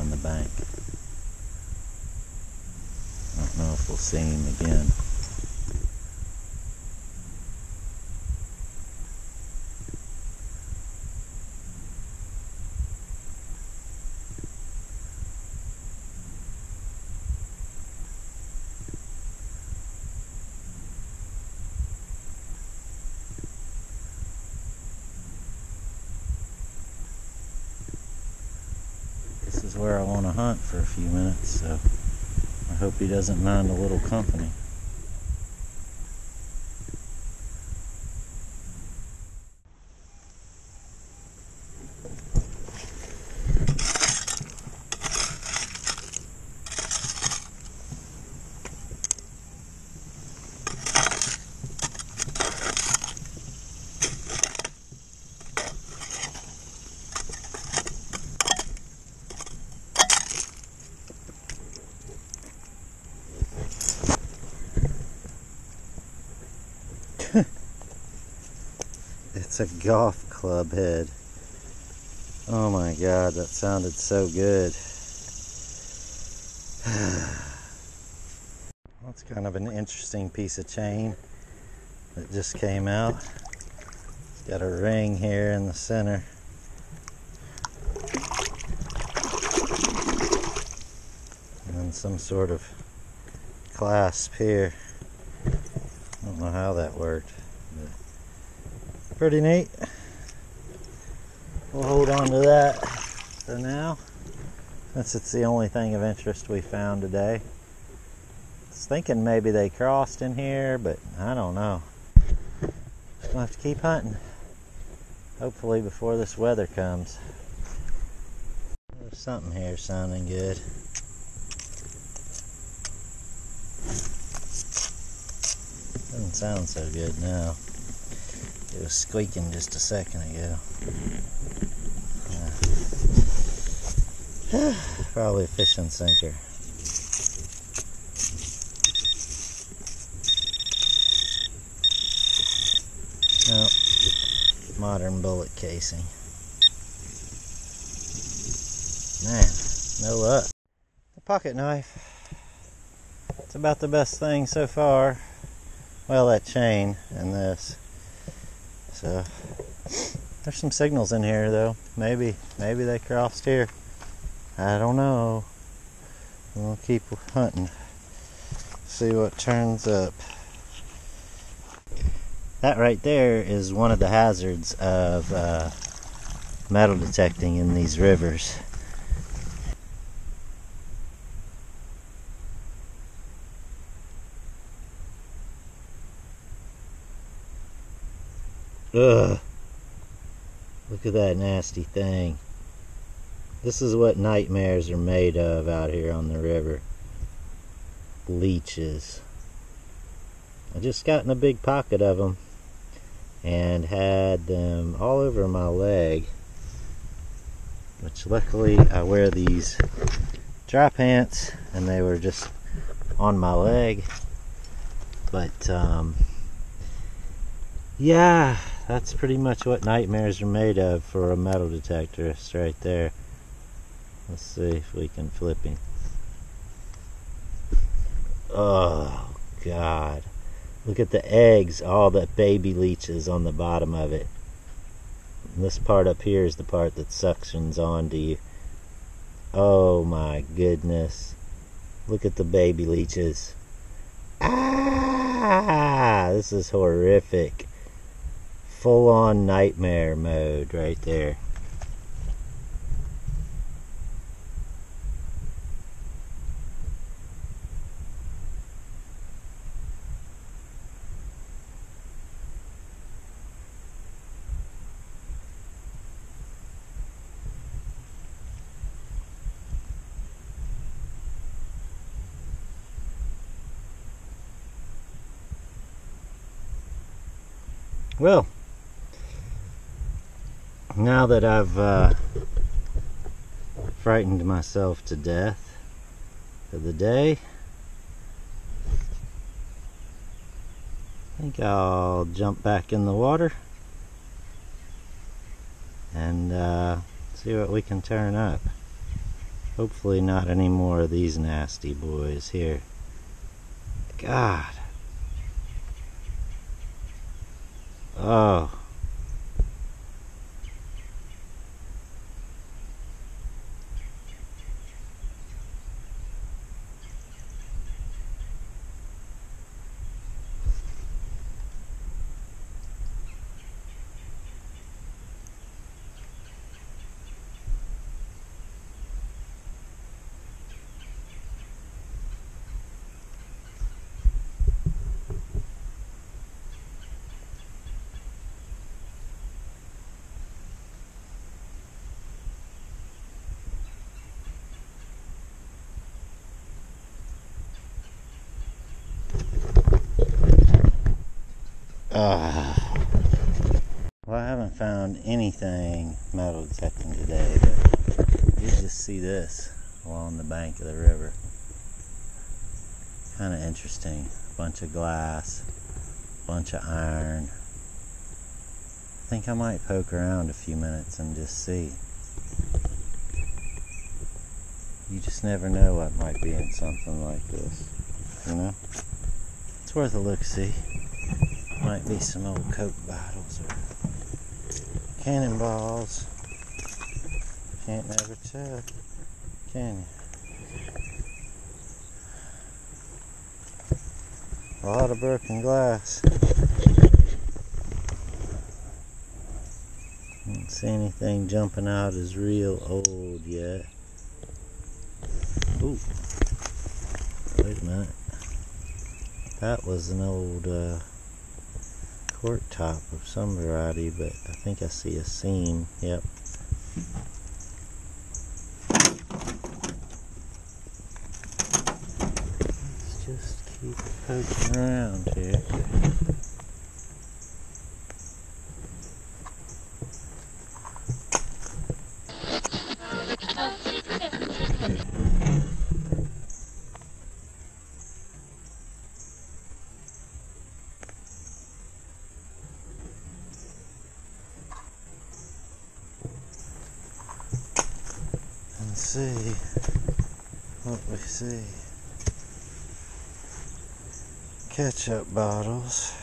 on the bank. I don't know if we'll see him again. This is where I want to hunt for a few minutes, so I hope he doesn't mind a little company. It's a golf club head. Oh my God, that sounded so good. That's kind of an interesting piece of chain that just came out. It's got a ring here in the center. And then some sort of clasp here. I don't know how that worked. Pretty neat. We'll hold on to that for now, since it's the only thing of interest we found today. I was thinking maybe they crossed in here, but I don't know. Just gonna have to keep hunting. Hopefully before this weather comes. There's something here sounding good. Doesn't sound so good now. It was squeaking just a second ago. Probably a fishing sinker. No, modern bullet casing. Man, no luck. The pocket knife. It's about the best thing so far. Well, that chain and this. So there's some signals in here though. Maybe they crossed here. I don't know. We'll keep hunting. See what turns up. That right there is one of the hazards of metal detecting in these rivers. Ugh. Look at that nasty thing. This is what nightmares are made of out here on the river. Leeches. I just got in a big pocket of them and had them all over my leg, which luckily I wear these dry pants and they were just on my leg. But yeah, that's pretty much what nightmares are made of for a metal detectorist right there. Let's see if we can flip him. Oh God, look at the eggs, all the baby leeches on the bottom of it. And this part up here is the part that suctions onto you. Oh my goodness, look at the baby leeches. Ah, this is horrific. Full on nightmare mode right there. Well, now that I've frightened myself to death for the day, I think I'll jump back in the water and see what we can turn up. Hopefully not any more of these nasty boys here. God. Oh. Well, I haven't found anything metal detecting today, but you just see this along the bank of the river. Kind of interesting. A bunch of glass, a bunch of iron. I think I might poke around a few minutes and just see. You just never know what might be in something like this, you know? It's worth a look-see. Might be some old Coke bottles or cannonballs. Can't never tell, can you? A lot of broken glass. Don't see anything jumping out as real old yet. Ooh. Wait a minute. That was an old cork top of some variety, but I think I see a seam. Yep. Let's just keep poking around here. And see what we see. Ketchup bottles.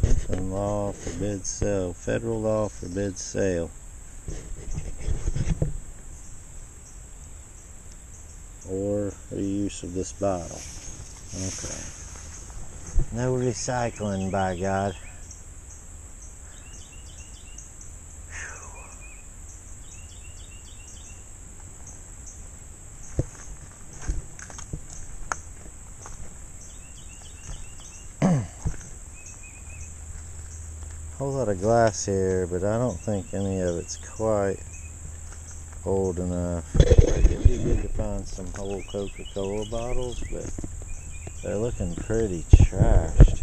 Something law forbids sale. Federal law forbids sale. Or the use of this bottle. Okay. No recycling, by God. Whole lot of glass here, but I don't think any of it's quite old enough. It'd be good to find some whole Coca-Cola bottles, but they're looking pretty trashed.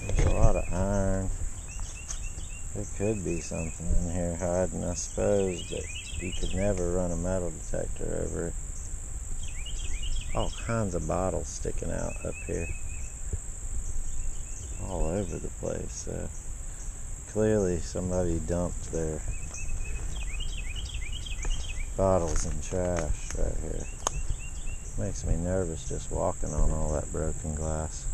There's a lot of iron. There could be something in here hiding, I suppose, but you could never run a metal detector over it. All kinds of bottles sticking out up here. All over the place. Clearly somebody dumped their bottles in trash right here. Makes me nervous just walking on all that broken glass.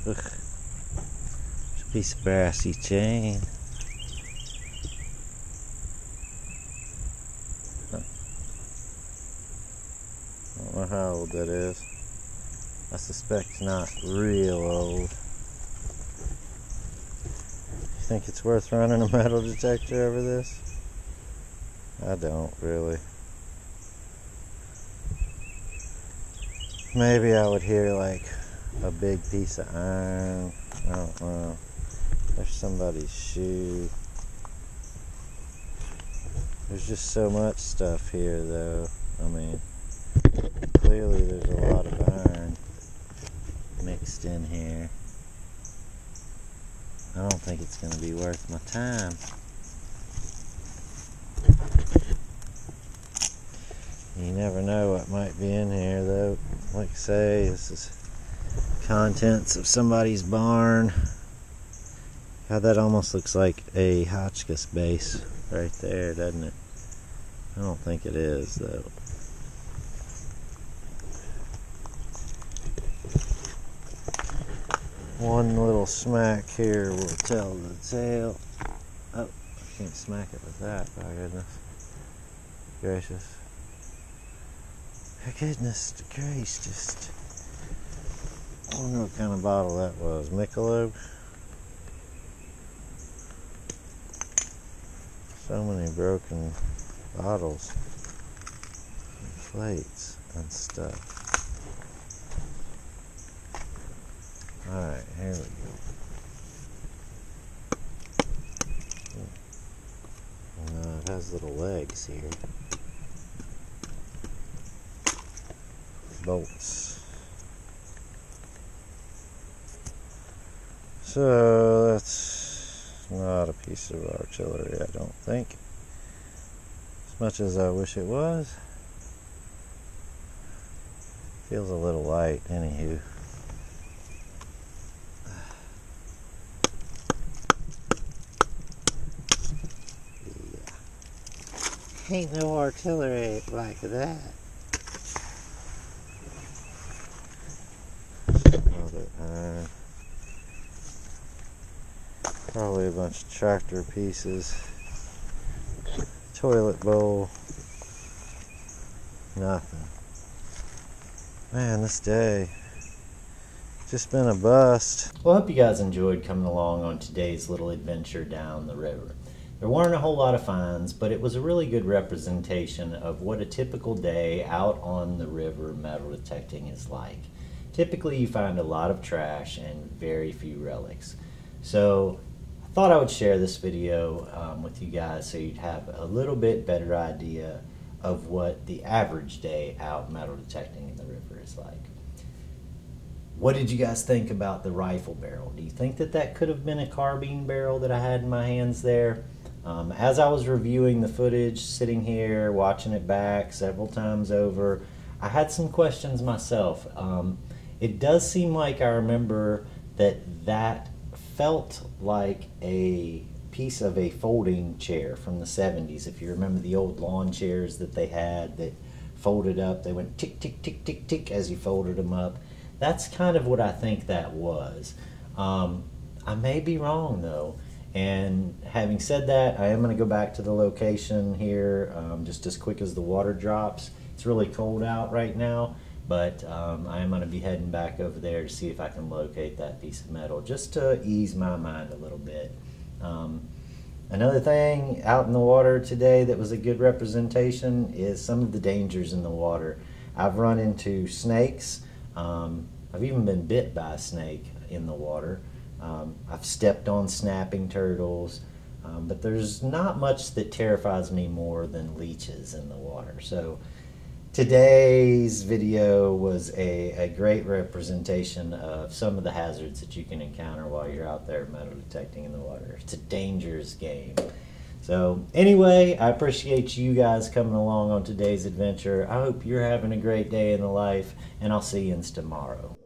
Ugh. There's a piece of brassy chain. Huh. I don't know how old that is. I suspect not real old. You think it's worth running a metal detector over this? I don't really. Maybe I would hear like a big piece of iron. I don't know. There's somebody's shoe. There's just so much stuff here though. I mean, clearly there's a lot of iron mixed in here. I don't think it's going to be worth my time. You never know what might be in here, though. Like I say, this is contents of somebody's barn. God, that almost looks like a Hotchkiss base right there, doesn't it? I don't think it is, though. One little smack here will tell the tale. Oh, I can't smack it with that, by goodness gracious. Goodness gracious. I wonder what kind of bottle that was. Michelob? So many broken bottles and plates and stuff. Alright, here we go. It has little legs here. Bolts. So that's not a piece of artillery, I don't think. As much as I wish it was. Feels a little light, anywho. Ain't no artillery like that. Another iron. Probably a bunch of tractor pieces. Toilet bowl. Nothing. Man, this day just been a bust. Well, I hope you guys enjoyed coming along on today's little adventure down the river. There weren't a whole lot of finds, but it was a really good representation of what a typical day out on the river metal detecting is like. Typically you find a lot of trash and very few relics. So I thought I would share this video with you guys so you'd have a little bit better idea of what the average day out metal detecting in the river is like. What did you guys think about the rifle barrel? Do you think that that could have been a carbine barrel that I had in my hands there? As I was reviewing the footage, sitting here, watching it back several times over, I had some questions myself. It does seem like I remember that felt like a piece of a folding chair from the 70s. If you remember the old lawn chairs that they had that folded up, they went tick, tick, tick, tick, tick as you folded them up. That's kind of what I think that was. I may be wrong though. And having said that, I am going to go back to the location here just as quick as the water drops. It's really cold out right now, but I am going to be heading back over there to see if I can locate that piece of metal just to ease my mind a little bit. Another thing out in the water today that was a good representation is some of the dangers in the water. I've run into snakes. I've even been bit by a snake in the water. I've stepped on snapping turtles, but there's not much that terrifies me more than leeches in the water. So today's video was a great representation of some of the hazards that you can encounter while you're out there metal detecting in the water. It's a dangerous game. So anyway, I appreciate you guys coming along on today's adventure. I hope you're having a great day in the life, and I'll see you tomorrow.